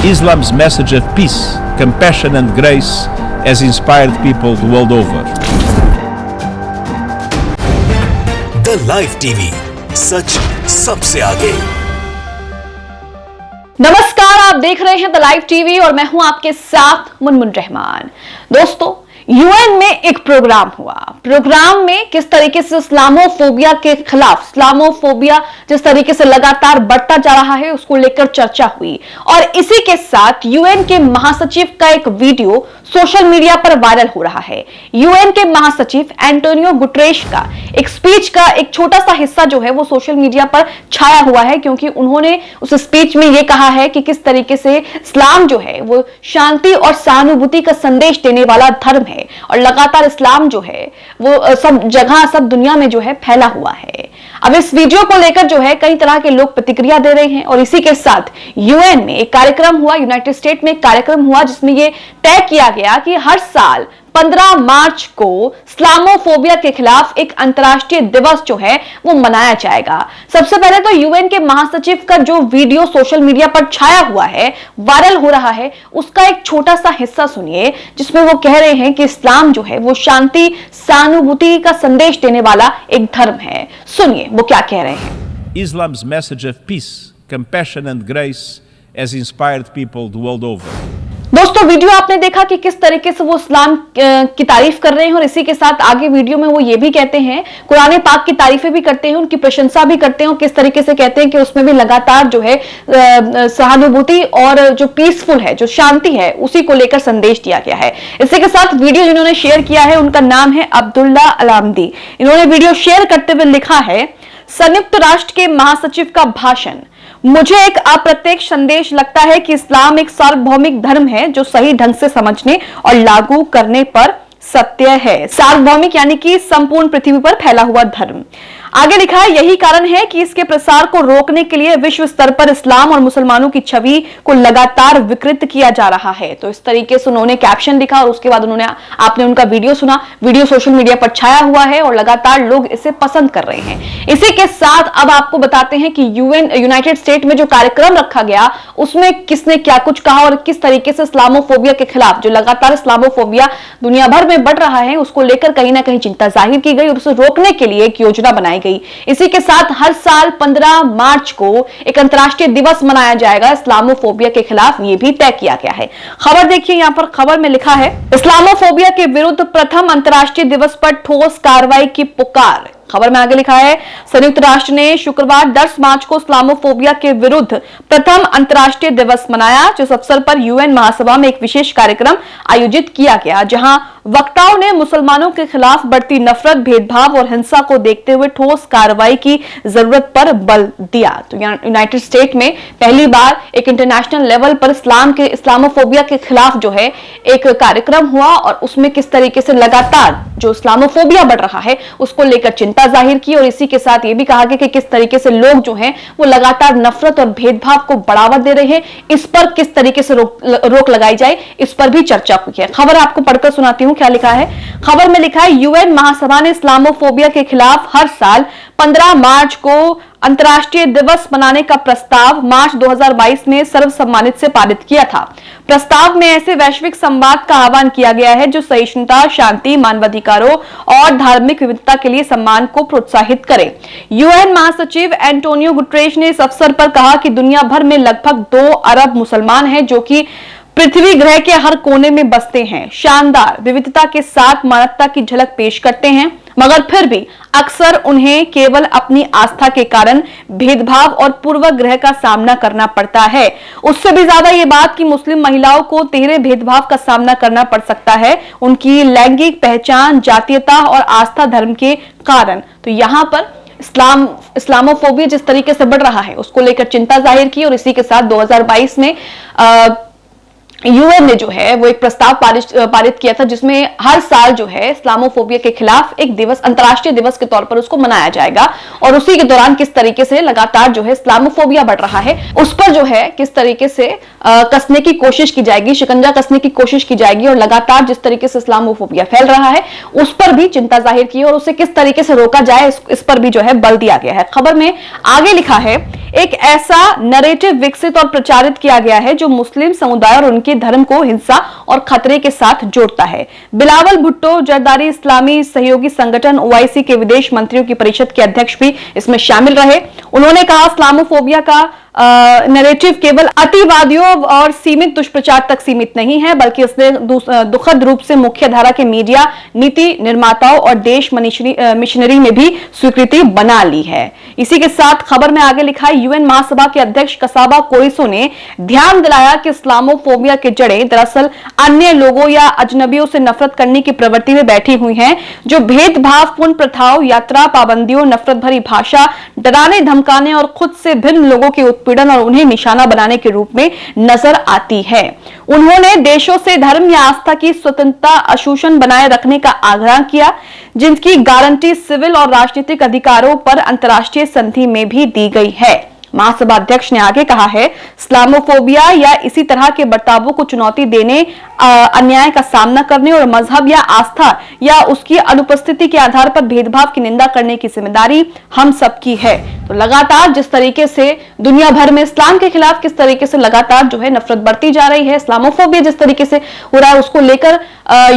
Islam's message of peace, compassion and grace has inspired people the world over. The Live TV, सच सबसे आगे। नमस्कार, आप देख रहे हैं द लाइव टीवी और मैं हूं आपके साथ मुनमुन रहमान। दोस्तों, यूएन में एक प्रोग्राम हुआ। प्रोग्राम में किस तरीके से इस्लामोफोबिया के खिलाफ, इस्लामोफोबिया जिस तरीके से लगातार बढ़ता जा रहा है उसको लेकर चर्चा हुई और इसी के साथ यूएन के महासचिव का एक वीडियो सोशल मीडिया पर वायरल हो रहा है। यूएन के महासचिव एंटोनियो गुटरेश का एक स्पीच का एक छोटा सा हिस्सा जो है वो सोशल मीडिया पर छाया हुआ है, क्योंकि उन्होंने उस स्पीच में ये कहा है कि किस तरीके से इस्लाम जो है वो शांति और सहानुभूति का संदेश देने वाला धर्म है और लगातार इस्लाम जो है वो सब जगह, सब दुनिया में जो है फैला हुआ है। अब इस वीडियो को लेकर जो है कई तरह के लोग प्रतिक्रिया दे रहे हैं और इसी के साथ यूएन में एक कार्यक्रम हुआ, यूनाइटेड स्टेट में एक कार्यक्रम हुआ जिसमें यह तय किया गया कि हर साल 15 मार्च को इस्लामोफोबिया के खिलाफ एक अंतर्राष्ट्रीय दिवस जो है वो मनाया जाएगा। सबसे पहले तो यूएन के महासचिव का जो वीडियो सोशल मीडिया पर छाया हुआ है, वायरल हो रहा है, उसका एक छोटा सा हिस्सा सुनिए जिसमें वो कह रहे हैं कि इस्लाम जो है वो शांति, सहानुभूति का संदेश देने वाला एक धर्म है। सुनिए वो क्या कह रहे हैं। Islam's message of peace, compassion and grace has inspired people the world over. दोस्तों, वीडियो आपने देखा कि किस तरीके से वो इस्लाम की तारीफ कर रहे हैं और इसी के साथ आगे वीडियो में वो ये भी कहते हैं, कुरान पाक की तारीफें भी करते हैं, उनकी प्रशंसा भी करते हैं और किस तरीके से कहते हैं कि उसमें भी लगातार जो है सहानुभूति और जो पीसफुल है, जो शांति है, उसी को लेकर संदेश दिया गया है। इसी के साथ वीडियो जिन्होंने शेयर किया है उनका नाम है अब्दुल्ला अलामदी। इन्होंने वीडियो शेयर करते हुए लिखा है, संयुक्त राष्ट्र के महासचिव का भाषण, मुझे एक अप्रत्यक्ष संदेश लगता है कि इस्लाम एक सार्वभौमिक धर्म है जो सही ढंग से समझने और लागू करने पर सत्य है। सार्वभौमिक यानी कि संपूर्ण पृथ्वी पर फैला हुआ धर्म। आगे लिखा है, यही कारण है कि इसके प्रसार को रोकने के लिए विश्व स्तर पर इस्लाम और मुसलमानों की छवि को लगातार विकृत किया जा रहा है। तो इस तरीके से उन्होंने कैप्शन लिखा और उसके बाद उन्होंने, आपने उनका वीडियो सुना। वीडियो सोशल मीडिया पर छाया हुआ है और लगातार लोग इसे पसंद कर रहे हैं। इसी के साथ अब आपको बताते हैं कि यूनाइटेड स्टेट में जो कार्यक्रम रखा गया उसमें किसने क्या कुछ कहा और किस तरीके से इस्लामोफोबिया के खिलाफ, जो लगातार इस्लामोफोबिया दुनिया भर में बढ़ रहा है, उसको लेकर कहीं ना कहीं चिंता जाहिर की गई और उसे रोकने के लिए एक योजना बनाई गई। इसी के साथ हर साल 15 मार्च को एक अंतर्राष्ट्रीय दिवस मनाया जाएगा इस्लामोफोबिया के खिलाफ, ये भी तय किया गया है। खबर देखिए, यहां पर खबर में लिखा है, इस्लामोफोबिया के विरुद्ध प्रथम अंतर्राष्ट्रीय दिवस पर ठोस कार्रवाई की पुकार। खबर में आगे लिखा है, संयुक्त राष्ट्र ने शुक्रवार 10 मार्च को इस्लामोफोबिया के विरुद्ध प्रथम अंतर्राष्ट्रीय दिवस मनाया, जिस अवसर पर यूएन महासभा में एक विशेष कार्यक्रम आयोजित किया गया जहां वक्ताओं ने मुसलमानों के खिलाफ बढ़ती नफरत, भेदभाव और हिंसा को देखते हुए ठोस कार्रवाई की जरूरत पर बल दिया। तो यूनाइटेड स्टेट में पहली बार एक इंटरनेशनल लेवल पर इस्लामोफोबिया के खिलाफ जो है एक कार्यक्रम हुआ और उसमें किस तरीके से लगातार जो इस्लामोफोबिया बढ़ रहा है उसको लेकर चिंता जाहिर की और इसी के साथ ये भी कहा गया कि किस तरीके से लोग जो हैं वो लगातार नफरत और भेदभाव को बढ़ावा दे रहे हैं, इस पर किस तरीके से रोक लगाई जाए, इस पर भी चर्चा हुई है। खबर आपको पढ़कर सुनाती हूं क्या लिखा है। खबर में लिखा है, यूएन महासभा ने इस्लामोफोबिया के खिलाफ हर साल 15 मार्च को अंतर्राष्ट्रीय दिवस मनाने का प्रस्ताव मार्च 2022 में सर्वसम्मति से पारित किया था। प्रस्ताव में ऐसे वैश्विक संवाद का आह्वान किया गया है जो सहिष्णुता, शांति, मानवाधिकारों और धार्मिक विविधता के लिए सम्मान को प्रोत्साहित करे। यूएन महासचिव एंटोनियो गुटरेश ने इस अवसर पर कहा कि दुनिया भर में लगभग 2 अरब मुसलमान हैं जो कि पृथ्वी ग्रह के हर कोने में बसते हैं, शानदार विविधता के साथ मानवता की झलक पेश करते हैं, मगर फिर भी अक्सर उन्हें केवल अपनी आस्था के कारण भेदभाव और पूर्वग्रह का सामना करना पड़ता है। उससे भी ज्यादा ये बात कि मुस्लिम महिलाओं को तिहरे भेदभाव का सामना करना पड़ सकता है, उनकी लैंगिक पहचान, जातीयता और आस्था धर्म के कारण। तो यहाँ पर इस्लामोफोबिया जिस तरीके से बढ़ रहा है उसको लेकर चिंता जाहिर की और इसी के साथ 2022 में यूएन ने जो है वो एक प्रस्ताव पारित किया था जिसमें हर साल जो है इस्लामोफोबिया के खिलाफ एक दिवस, अंतर्राष्ट्रीय दिवस के तौर पर उसको मनाया जाएगा और उसी के दौरान किस तरीके से लगातार जो है इस्लामोफोबिया बढ़ रहा है उस पर जो है किस तरीके से कसने की कोशिश की जाएगी, शिकंजा कसने की कोशिश की जाएगी और लगातार जिस तरीके से इस्लामोफोबिया फैल रहा है उस पर भी चिंता जाहिर की और उसे किस तरीके से रोका जाए इस पर भी जो है बल दिया गया है। खबर में आगे लिखा है, एक ऐसा नरेटिव विकसित और प्रचारित किया गया है जो मुस्लिम समुदाय और उनके धर्म को हिंसा और खतरे के साथ जोड़ता है। बिलावल भुट्टो जरदारी इस्लामी सहयोगी संगठन ओआईसी के विदेश मंत्रियों की परिषद के अध्यक्ष भी इसमें शामिल रहे। उन्होंने कहा इस्लामोफोबिया का नैरेटिव केवल अतिवादियों और सीमित दुष्प्रचार तक सीमित नहीं है, बल्कि इसने दुखद रूप से मुख्य धारा के मीडिया, नीति निर्माताओं और देश मिशनरी में भी स्वीकृति बना ली है। इसी के साथ खबर में आगे लिखा है, यूएन महासभा के अध्यक्ष कसाबा कोरिसो ने ध्यान दिलाया कि इस्लामोफोबिया के जड़ें दरअसल अन्य लोगों या अजनबियों से नफरत करने की प्रवृत्ति में बैठी हुई हैं, जो भेदभावपूर्ण प्रथाओं, यात्रा पाबंदियों, नफरत भरी भाषा, डराने धमकाने और खुद से भिन्न लोगों के उत्पीड़न और उन्हें निशाना बनाने के रूप में नजर आती है। उन्होंने देशों से धर्म या आस्था की स्वतंत्रता अशोषण बनाए रखने का आग्रह किया, जिनकी गारंटी सिविल और राजनीतिक अधिकारों पर अंतर्राष्ट्रीय संधि में भी दी गई है। महासभा अध्यक्ष ने आगे कहा है, इस्लामोफोबिया या इसी तरह के बर्तावों को चुनौती देने, अन्याय का सामना करने और मजहब या आस्था या उसकी अनुपस्थिति के आधार पर भेदभाव की निंदा करने की जिम्मेदारी हम सबकी है। तो लगातार जिस तरीके से दुनिया भर में इस्लाम के खिलाफ किस तरीके से लगातार जो है नफरत बढ़ती जा रही है, इस्लामोफोबिया जिस तरीके से हो रहा है, उसको लेकर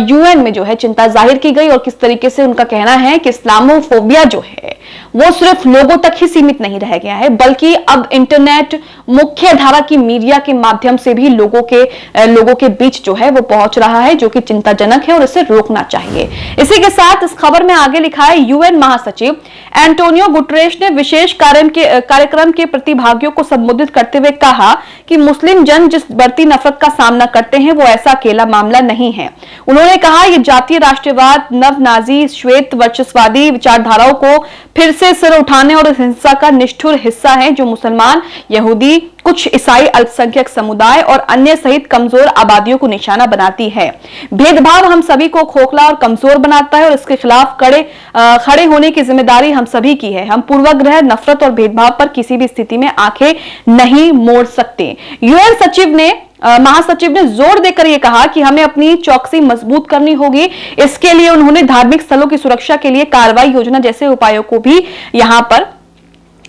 यूएन में जो है चिंता जाहिर की गई और किस तरीके से उनका कहना है कि इस्लामोफोबिया जो है वो सिर्फ लोगों तक ही सीमित नहीं रह गया है, बल्कि अब इंटरनेट, मुख्य धारा की मीडिया के माध्यम से भी लोगों के बीच जो है वो पहुंच रहा है, जो कि चिंताजनक है और इसे रोकना चाहिए। इसी के साथ इस खबर में आगे लिखा है, यूएन महासचिव एंटोनियो गुटरेश ने विशेष कार्यक्रम के प्रतिभागियों को संबोधित करते हुए कहा कि मुस्लिम जन जिस बढ़ती नफरत का सामना करते हैं वो ऐसा अकेला मामला नहीं है। उन्होंने कहा, यह जातीय राष्ट्रवाद, नव नाजी, श्वेत वर्चस्वादी विचारधाराओं को फिर से सिर उठाने और हिंसा का निष्ठुर हिस्सा है, जो मुसलमान, यहूदी, कुछ ईसाई अल्पसंख्यक समुदाय और अन्य सहित कमजोर आबादियों को निशाना बनाती है। भेदभाव हम सभी को खोखला और कमजोर बनाता है और इसके खिलाफ खड़े होने की जिम्मेदारी हम सभी की है। हम पूर्वाग्रह, नफरत और भेदभाव पर किसी भी स्थिति में आंखें नहीं मोड़ सकते। यूएन महासचिव ने जोर देकर यह कहा कि हमें अपनी चौकसी मजबूत करनी होगी। इसके लिए उन्होंने धार्मिक स्थलों की सुरक्षा के लिए कार्रवाई योजना जैसे उपायों को भी यहां पर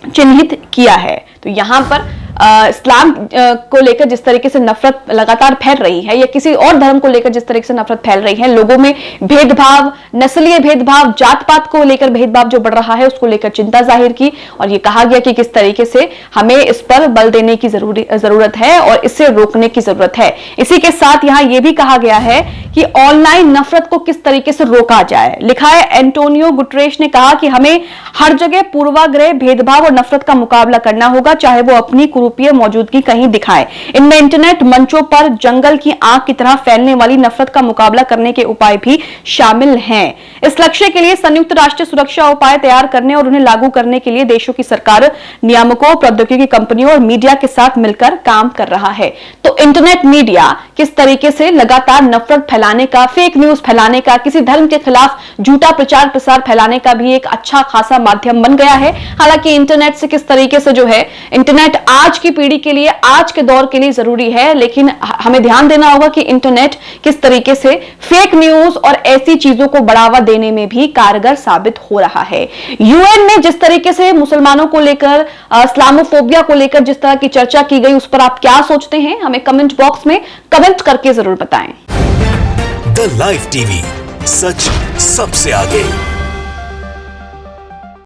चिन्हित किया है। तो यहां पर इस्लाम को लेकर जिस तरीके से नफरत लगातार फैल रही है, या किसी और धर्म को लेकर जिस तरीके से नफरत फैल रही है, लोगों में भेदभाव, नस्लीय भेदभाव, जात पात को लेकर भेदभाव जो बढ़ रहा है, उसको लेकर चिंता जाहिर की और ये कहा गया कि किस तरीके से हमें इस पर बल देने की जरूरत है और इसे रोकने की जरूरत है। इसी के साथ यहां यह भी कहा गया है कि ऑनलाइन नफरत को किस तरीके से रोका जाए। लिखा है, एंटोनियो गुटरेश ने कहा कि हमें हर जगह पूर्वाग्रह, भेदभाव और नफरत का मुकाबला करना होगा, चाहे वो अपनी कुरूपीय मौजूदगी कहीं दिखाए। इनमें इंटरनेट मंचों पर जंगल की आग की तरह फैलने वाली नफरत का मुकाबला करने के उपाय भी शामिल हैं। इस लक्ष्य के लिए संयुक्त राष्ट्र सुरक्षा उपाय तैयार करने और उन्हें लागू करने के लिए देशों की सरकार, नियामकों, प्रौद्योगिकी कंपनियों और मीडिया के साथ मिलकर काम कर रहा है। तो इंटरनेट मीडिया किस तरीके से लगातार नफरत फैलाने का, फेक न्यूज फैलाने का, किसी धर्म के खिलाफ झूठा प्रचार प्रसार फैलाने का भी एक अच्छा खासा माध्यम बन गया है। हालांकि इंटरनेट से किस तरीके से जो है, इंटरनेट आज की पीढ़ी के लिए, आज के दौर के लिए जरूरी है, लेकिन हमें ध्यान देना होगा कि इंटरनेट किस तरीके से फेक न्यूज और ऐसी चीजों को बढ़ावा देने में भी कारगर साबित हो रहा है। यूएन में जिस तरीके से मुसलमानों को लेकर, इस्लामोफोबिया को लेकर जिस तरह की चर्चा की गई, उस पर आप क्या सोचते हैं, हमें कमेंट बॉक्स में कमेंट करके जरूर बताएं। द लाइव टीवी, सच सबसे आगे।